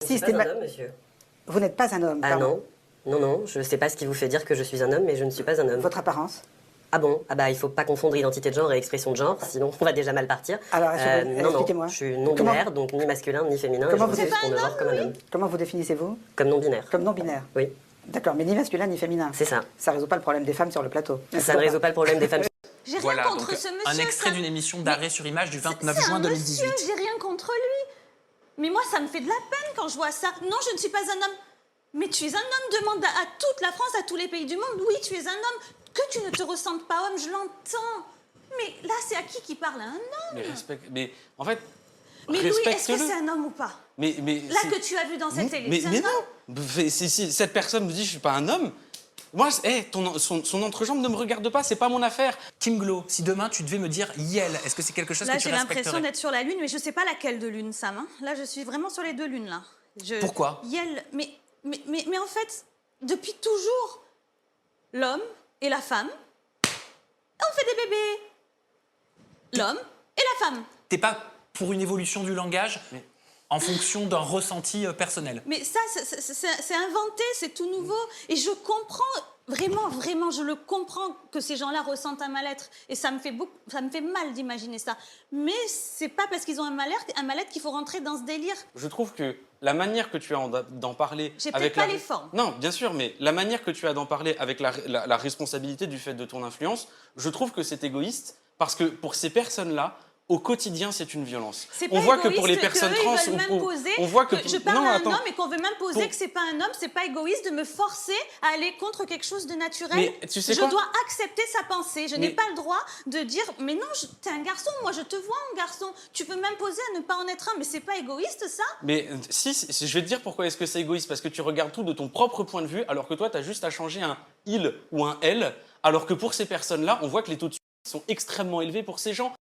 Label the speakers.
Speaker 1: Je suis pas un homme, monsieur.
Speaker 2: Vous n'êtes pas un homme,
Speaker 1: Ah
Speaker 2: pardon.
Speaker 1: non, non, je sais pas ce qui vous fait dire que je suis un homme, mais je ne suis pas un homme.
Speaker 2: Votre apparence?
Speaker 1: Ah bon? Ah bah il faut pas confondre identité de genre et expression de genre, sinon on va déjà mal partir.
Speaker 2: Alors,
Speaker 1: non,
Speaker 2: expliquez-moi.
Speaker 1: je suis non-binaire, donc ni masculin ni féminin,
Speaker 2: Comment
Speaker 1: et je
Speaker 2: vous
Speaker 1: refuse
Speaker 2: êtes
Speaker 1: qu'on me genre comme un homme.
Speaker 2: Comment vous définissez-vous?
Speaker 1: Comme non-binaire.
Speaker 2: Comme non-binaire?
Speaker 1: Oui,
Speaker 2: D'accord, mais ni masculin ni féminin.
Speaker 1: c'est ça.
Speaker 2: Ça résout pas le problème des femmes sur le plateau.
Speaker 1: Ça ne résout pas le problème des femmes.
Speaker 3: J'ai rien
Speaker 4: Voilà,
Speaker 3: contre
Speaker 4: donc
Speaker 3: ce monsieur.
Speaker 4: un extrait
Speaker 3: ça-
Speaker 4: d'une émission d'arrêt sur image du 29
Speaker 3: C'est
Speaker 4: juin
Speaker 3: un
Speaker 4: 2018.
Speaker 3: monsieur, j'ai rien contre lui. Mais moi, ça me fait de la peine quand je vois ça. Non, je ne suis pas un homme. Mais tu es un homme, demande à toute la France, à tous les pays du monde. Oui, tu es un homme. Que tu ne te ressentes pas homme, je l'entends. Mais là, c'est à qui parle? À un homme?
Speaker 4: Mais en fait,
Speaker 3: Mais Louis, est-ce que
Speaker 4: respecte-le.
Speaker 3: c'est un homme ou pas?
Speaker 4: Mais
Speaker 3: Là que tu as vu dans cette télé, c'est un
Speaker 4: mais
Speaker 3: homme?
Speaker 4: non. Si cette personne me dit je suis pas un homme, moi, son entrejambe ne me regarde pas, c'est pas mon affaire.
Speaker 5: Kim Glow, si demain tu devais me dire Yel, est-ce que c'est quelque chose
Speaker 3: Là,
Speaker 5: que tu
Speaker 3: j'ai l'impression
Speaker 5: respecterais?
Speaker 3: d'être sur la Lune, mais je ne sais pas laquelle de Lune, Sam. Hein. Là, je suis vraiment sur les deux lunes, là.
Speaker 5: Pourquoi?
Speaker 3: Yel, mais en fait, depuis toujours, l'homme et la femme, on fait des bébés. L'homme et la femme.
Speaker 5: T'es pas pour une évolution du langage en fonction d'un ressenti personnel?
Speaker 3: Mais ça, c'est inventé, c'est tout nouveau. Et je comprends, vraiment, je le comprends que ces gens-là ressentent un mal-être. Et ça me fait mal d'imaginer ça. Mais c'est pas parce qu'ils ont un mal-être qu'il faut rentrer dans ce délire.
Speaker 4: Je trouve que la manière que tu as d'en parler...
Speaker 3: J'ai
Speaker 4: avec
Speaker 3: peut-être pas les formes.
Speaker 4: Non, bien sûr, mais la manière que tu as d'en parler avec la responsabilité du fait de ton influence, je trouve que c'est égoïste parce que pour ces personnes-là, au quotidien, c'est une violence.
Speaker 3: C'est pas
Speaker 4: On voit que
Speaker 3: égoïste
Speaker 4: pour les personnes
Speaker 3: qu'eux,
Speaker 4: trans,
Speaker 3: ils veulent m'imposer
Speaker 4: on voit que...
Speaker 3: je parle
Speaker 4: Non,
Speaker 3: à un
Speaker 4: attends.
Speaker 3: homme et qu'on veut m'imposer
Speaker 4: Pour-
Speaker 3: que c'est pas un homme, c'est pas égoïste de me forcer à aller contre quelque chose de naturel.
Speaker 4: Mais tu sais
Speaker 3: je
Speaker 4: quoi?
Speaker 3: dois accepter sa pensée. Je n'ai
Speaker 4: Mais-
Speaker 3: pas le droit de dire mais non, t'es un garçon, moi je te vois en garçon. Tu peux m'imposer à ne pas en être un, mais c'est pas égoïste ça?
Speaker 4: Mais si, je vais te dire pourquoi est-ce que c'est égoïste. Parce que tu regardes tout de ton propre point de vue, alors que toi, tu as juste à changer un « il » ou un « elle », alors que pour ces personnes-là, on voit que les taux de suicide sont extrêmement élevés pour ces gens.